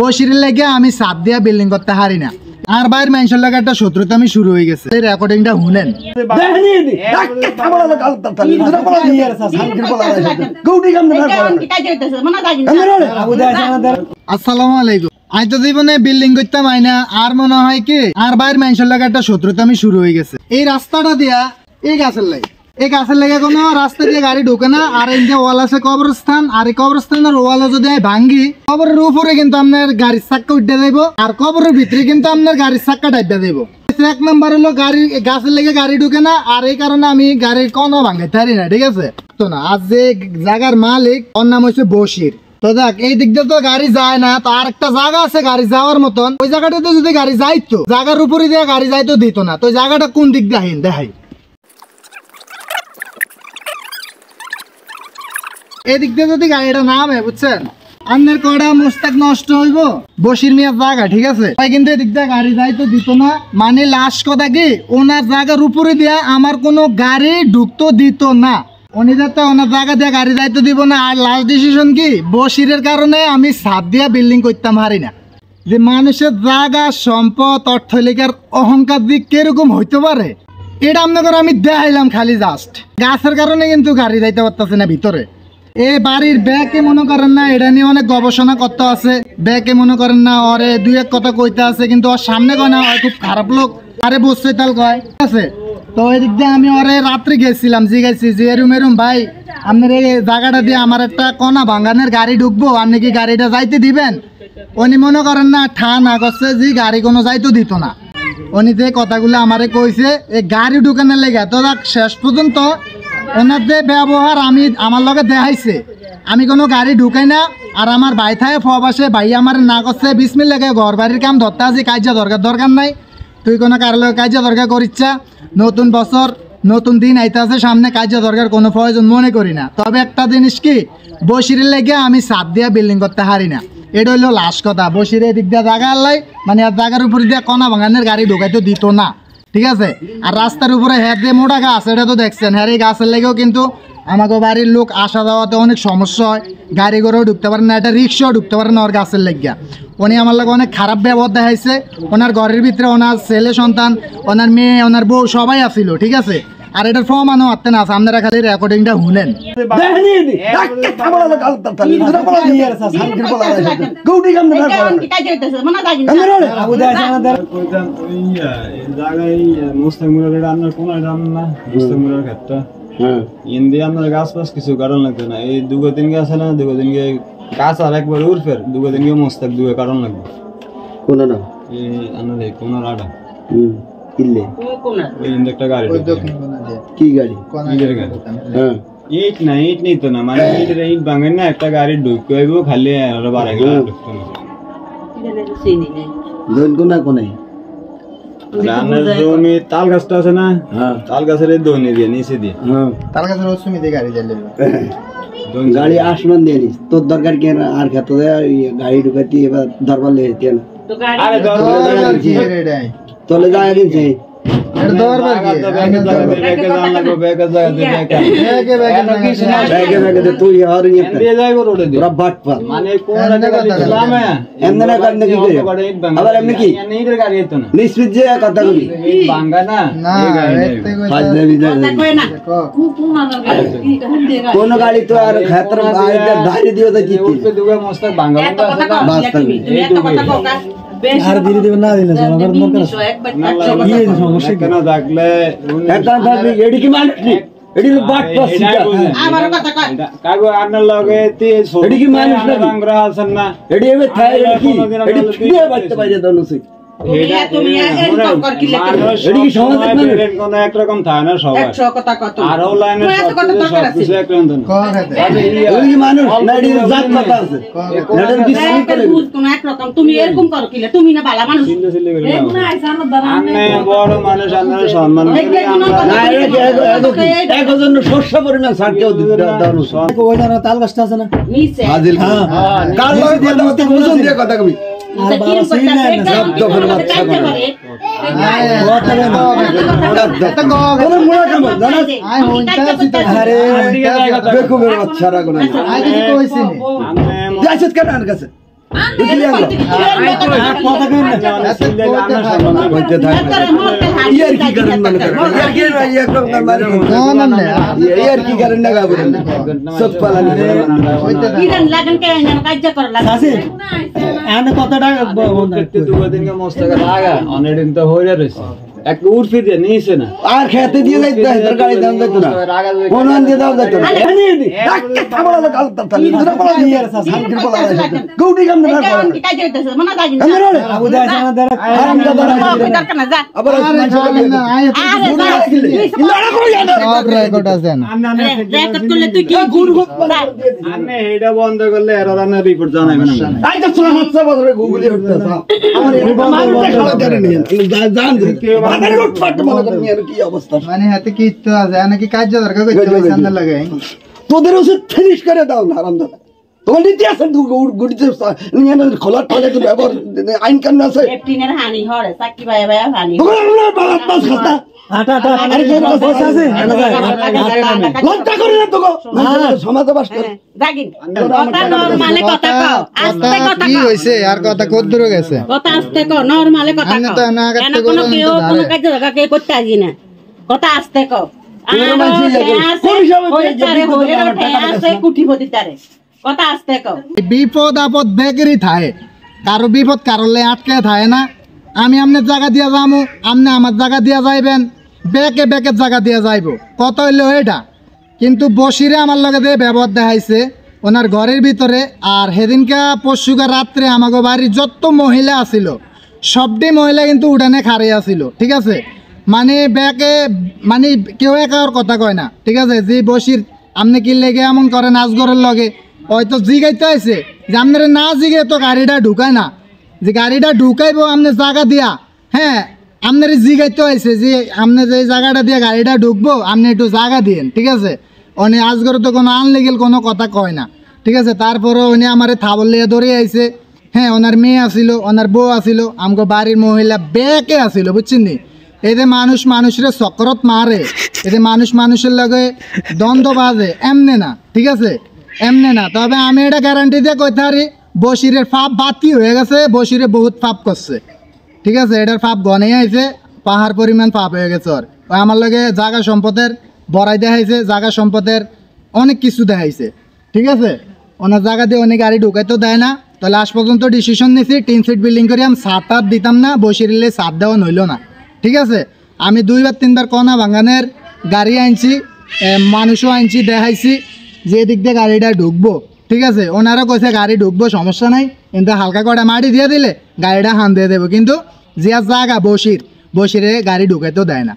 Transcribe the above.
বসিরের লেগে আমি সাত দিয়া বিল্ডিং করতে হারি না। আর বাইরের মানুষের লাগে একটা শত্রুতা আমি শুরু হয়ে গেছে। এই রেকর্ডিংটা শুনেন। আসসালামু আলাইকুম। আজ তো জীবনে বিল্ডিং করতাম আইনা আর মনে হয় কি আর বাইরের মানুষের লাগে একটা শত্রুতা আমি শুরু হয়ে গেছে। এই রাস্তাটা দিয়া এই গাছের লাগে এই গাছের লেগে কোনো রাস্তা দিয়ে গাড়ি ঢুকে না। আর এই যে ওয়াল আছে কবরস্থান, আর এই কবরস্থানের ওয়াল যদি ভাঙ্গি কবরের উপরে কিন্তু আপনার গাড়ির চাক্কা উঠে যাইব, আর কবরের ভিতরে কিন্তু আপনার গাড়ির চাক্কা ডাইটা যাইব। এক নম্বর হলো গাড়ি গাছের লেগে গাড়ি ঢুকে না, আর এই কারণে আমি গাড়ির কোনো ভাঙ্গাইতে পারি না, ঠিক আছে। তো না আজ যে জায়গার মালিক ওর নাম হচ্ছে বশির। তো দেখ এই দিক দিয়ে তো গাড়ি যায় না, তো আর একটা জায়গা আছে গাড়ি যাওয়ার মতন, ওই জায়গাটাতে যদি গাড়ি যাইতো জায়গার উপরে দিয়ে গাড়ি যাইতো দিত না। তো জায়গাটা কোন দিক দিয়ে আহিন দেখাই, এদিক দিয়ে যদি গাড়িটা নামে বুঝছেন আপনার কয়টা মোস্তাক নষ্ট হইব বসির মিয়ার জায়গা, ঠিক আছে। তাই কিন্তু এদিক দিয়ে গাড়ি যাইতো দিত না, মানে লাশ কথা কি ওনার জায়গার উপরে দিয়া আমার কোনো গাড়ি ঢুকতো দিত না। উনি যাতে ওনার জায়গা দিয়ে গাড়ি যাইতে দিব না। আর লাস্ট ডিসিশন কি বসিরের কারণে আমি সাত দিয়া বিল্ডিং করতাম হারি না। যে মানুষের জায়গা সম্পদ অর্থলিকার অহংকার দিক কিরকম হইতে পারে এটা আপনাদের আমি দেখাইলাম খালি জাস্ট। গাছের কারণে কিন্তু গাড়ি যাইতে পারতেছে না ভিতরে। এই বাড়ির ব্যাকে মনে করেন না এটা নিয়ে অনেক গবেষণা করতে আছে, ব্যাকে মনে করেন না ওরে দুই এক কথা কইতে আছে, কিন্তু ওর সামনে কয় না খুব খারাপ লোক, আরে বসছে তাল কয়, ঠিক আছে। তো ওই দিক দিয়ে আমি ওরে রাত্রে গেছিলাম, জিগাইছি যে এরুম এরুম ভাই আপনার এই জায়গাটা দিয়ে আমার একটা কণা ভাঙানের গাড়ি ঢুকবো, আপনি কি গাড়িটা যাইতে দিবেন? উনি মনে করেন না ঠান্ডা করছে যে গাড়ি কোনো যাইতে দিত না। উনি যে কথাগুলো আমারে কইছে এই গাড়ি ঢুকানোর লেগে, তো শেষ পর্যন্ত ওনার যে ব্যবহার আমি আমার লগে দেখাইছে, আমি কোনো গাড়ি ঢুকাই না। আর আমার ভাই থাকে ফবাসে ভাই আমার না করছে বিসমিল্লাহ ঘর বাড়ির কাম ধরতে আছি, কাজা দরকার নাই, তুই কোনো কারো লগে কাজা দরকার করিচ্ছা, নতুন বছর নতুন দিন আইতে আছে সামনে, কাজা দরকার কোনো প্রয়োজন মনে করি না। তবে একটা জিনিস কি বসিরের লেগে আমি সাত দিয়া বিল্ডিং করতে হারি না, এটা হইলো লাস্ট কথা। বসির দিক দিয়ে জায়গা আল্লাই মানে আর জায়গার উপর দিয়ে কণা ভাঙানের গাড়ি ঢুকাইতে দিত না, ঠিক আছে। আর রাস্তার উপরে হ্যাঁ যে মোটা গাছ এটা তো দেখছেন, হ্যাঁ এই গাছের লেগেও কিন্তু আমাকে বাড়ির লোক আসা যাওয়াতে অনেক সমস্যা হয়, গাড়ি করেও ঢুকতে পারে না, একটা রিক্সাও ঢুকতে পারে না ওর গাছের লেগিয়া। উনি আমার লাগে অনেক খারাপ ব্যবহার দেখাইছে। ওনার ঘরের ভিতরে ওনার ছেলে সন্তান, ওনার মেয়ে, ওনার বউ সবাই আসছিল, ঠিক আছে। আর এটার প্রমাণও আত্মে না আছে, আপনারা খালি রেকর্ডিংটা শুনেন। গাছ ফাছ কিছু কারণ লাগবে না, এই দুগো তিন গাছ আছে না, দুগো তিন গাছ আর একবার উর্ফের দুগো তিন মোস্তাক দুগো কারণ লাগবে। কোন না এই কোন রাডা কিনলে ওই একটা গাড়ি, কি গাড়ি ইটের গাড়ি, হ্যাঁ ইট না ইট নেই তো না, মানে ইটের ইট ভাঙেন না, একটা গাড়ি ঢুকে আইব খালি আরো বাড়াই ঢুকতো না। দোন কোনা কোনাই রান্নার জমি তাল গাছটা আছে না, তাল গাছের দোনে দিয়ে নিচে দিয়ে, তাল গাছের ওসমি দিয়ে গাড়ি জ্বালিয়ে গাড়ি আসমান দিয়ে নিস, তোর দরকার কি আর খেতে গাড়ি ঢুকাতে এবার দরবার লেগে যেতে না, আরে দরবার কি রে রে তোলে যায় কিনছে এর দরবার কি ব্যাগে জান লাগবে, ব্যাগে যায় ব্যাগে তুই আর দিয়ে যাইবো রোডে দিয়ে পুরো বাটপা, মানে কোন জায়গা দিলাম এমন না কাটনে কি করে আবার এমনি কি নিদের গাড়ি এত না নিশ্চিত যে কথা কই ভাঙা না এই গাড়ি ফাজ দেবি না কোন গাড়ি তো আর ক্ষেত্র গাড়িটা ধারি দিও তো কি কি দুগা মস্তাক ভাঙা বাস্তব এই দুগা আর ধীরে ধীরে না দিলে আমার দরকার আছে এই সমস্যা কেন দেখলে একটা ভাবি এডি কি মানুষ নি এডি বাট পাস আমার কথা কয় কাগো আনার লগে তে এডি কি মানুষ না বাংরা আছেন না এডি এবে থাই এডি এডি ফিরে বাড়তে পারে দনসি তুমি এর টক্কর কি লাগে এডি কি সমাজ না কোন এক রকম থাকে না সবাই 100 কথা কত আর লাইনে সব কিছু এক রকম না ওই কি মানুষ না এডি জাত কথা আছে এটার কি কোন এক রকম তুমি এরকম করো কি তুমি না ভালো মানুষ এরকম না আইসানো দাঁড়ান না বড় মানুষ আমরা সম্মান করি আমরা না একজন শস্য পরিমাণ ছাড় কেউ দাও ওই জানা তাল গাছটা আছে না নিচে হাজিল হ্যাঁ কাল লগে কথা মত বুঝুন দিয়ে কথা কবি আর বাবা সিনা না সব দফন বাচ্চা করে এটা কোন মুড়া কাম জানা আই হইতা আরে দেখো মেরে বাচ্চারা কোন আই কিছু কইছিনি যাইছত কেন আর কাছে ইয়ার কি কারণ মানে ইয়ার কি কারণ না গাবরেন সব পালানি কিরণ লাগন কে না কাজ করা লাগে আছে এনে কতটা করতে দুই দিনকে মস্ত টাকা লাগা অনেকদিন তো হইরা রইছে এক উড়ফি দিয়ে নিছে না আর খেতে দিয়ে যাইতে হয় তোর গাড়ি দাম যাইতো না কোনন দিয়ে দাও যাইতো না ডাক্কে থামলা গাল তাল দুরা বলা দিয়ে আর সাংকির বলা গৌডি গাম না কাজ হইতেছে মনে লাগে না আবু দাইছ না দরা আরাম দাদা দরকার না যা আবার লড়া করি না সব রেকর্ড আছে না রেকর্ড করলে তুই কি গুড় গুড় আপনি এইটা বন্ধ করলে এরা রান্নার রিপোর্ট জানাবেন না আই তো সোনা হাতসা বদরে গুগলি উঠতেছ আমার এই দেখাও জানেন জান বাজারে উঠফাট মনে করেন এর কি অবস্থা মানে হাতে কি তো আছে নাকি কাজ দরকার করতে হয় সামনে লাগে তোদের ওষুধ ফিনিশ করে দাও না আরাম দাদা তোমার নীতি আছে গুড়িতে নিয়ে খোলার টয়লেট ব্যবহার আইন কানুন আছে ক্যাপ্টেনের হানি হরে সাকি ভাই ভাই হানি তোমার বালাত মাছ খাতা আটা আটা আরে পয়সা আছে লজ্জা করে না তো সমাজে বাস করে জাগিন কথা নরমালে কথা কও আস্তে কথা কি কও হইছে আর কথা কত দূর গেছে কথা আস্তে কও নরমালে কথা আমি কও তো না আগে কেন থেকে কোনো বললাম কেউ তো কোনো ধারে। কাজ জায়গা কে করতে আসি না কথা আস্তে কও কথা আস্তে কও বিপদ আপদ বেগেরই থাকে কারো বিপদ কারলে আটকে থাকে না আমি আপনার জায়গা দিয়া যাবো আপনি আমার জায়গা দিয়া যাইবেন বেকে বেকের জায়গা দিয়া যাইব কত হইলো এটা কিন্তু বসিরে আমার লগে দিয়ে ব্যবহার দেখাইছে ওনার ঘরের ভিতরে আর সেদিনকে পরশুকার রাত্রে আমাকে বাড়ির যত মহিলা আছিল সবটি মহিলা কিন্তু উঠানে খাড়িয়ে আছিল ঠিক আছে মানে ব্যাকে মানে কেউ একার কথা কয় না ঠিক আছে যে বসির আপনি কি লেগে এমন করেন আজগরের লগে হয়তো জিগাইতে আছে যে আপনারা না জিগে তো গাড়িটা ঢুকায় না যে গাড়িটা ঢুকাইবো আপনি জায়গা দিয়া হ্যাঁ আপনার জিগাইতে হয়েছে যে আপনি যে জায়গাটা দিয়ে গাড়িটা ঢুকবো আপনি একটু জায়গা দিয়েন ঠিক আছে উনি আজগরে তো কোনো আনলিগেল কোনো কথা কয় না ঠিক আছে তারপরে উনি আমার থাবল লিয়ে ধরে আইছে হ্যাঁ ওনার মেয়ে আসিল ওনার বউ আসিল আমগো বাড়ির মহিলা বেকে আসিল বুঝছেন নি এতে মানুষ মানুষের চক্রত মারে এতে মানুষ মানুষের লগে দ্বন্দ্ব বাজে এমনে না ঠিক আছে এমনে না তবে আমি এটা গ্যারান্টি দিয়ে কইতে পারি বসিরের ফাপ বাতি হয়ে গেছে বসিরে বহুত ফাপ করছে ঠিক আছে এটার ফাপ গনেই আইছে পাহাড় পরিমাণ ফাপ হয়ে গেছে ওর ওই আমার লগে জায়গা সম্পদের বড়াই দেখাইছে জায়গা সম্পদের অনেক কিছু দেখাইছে ঠিক আছে ওনার জায়গা দিয়ে অনেক গাড়ি ঢুকাইতে দেয় না তো লাস্ট পর্যন্ত ডিসিশন নিয়েছি 3 ফিট বিল্ডিং করে আমি 7 দিতাম না বসিরলে 7 দেওয়া নইল না ঠিক আছে আমি 2 বার 3 বার কনা ভাঙানের গাড়ি আনছি মানুষও আনছি দেখাইছি যে দিক দিয়ে গাড়িটা ঢুকবো ঠিক আছে ওনারা কইছে গাড়ি ঢুকবো সমস্যা নাই কিন্তু হালকা কটা মাটি দিয়ে দিলে গাড়িটা হান দিয়ে দেবো কিন্তু যে জায়গা বসিরে গাড়ি ঢুকাইতেও দেয় না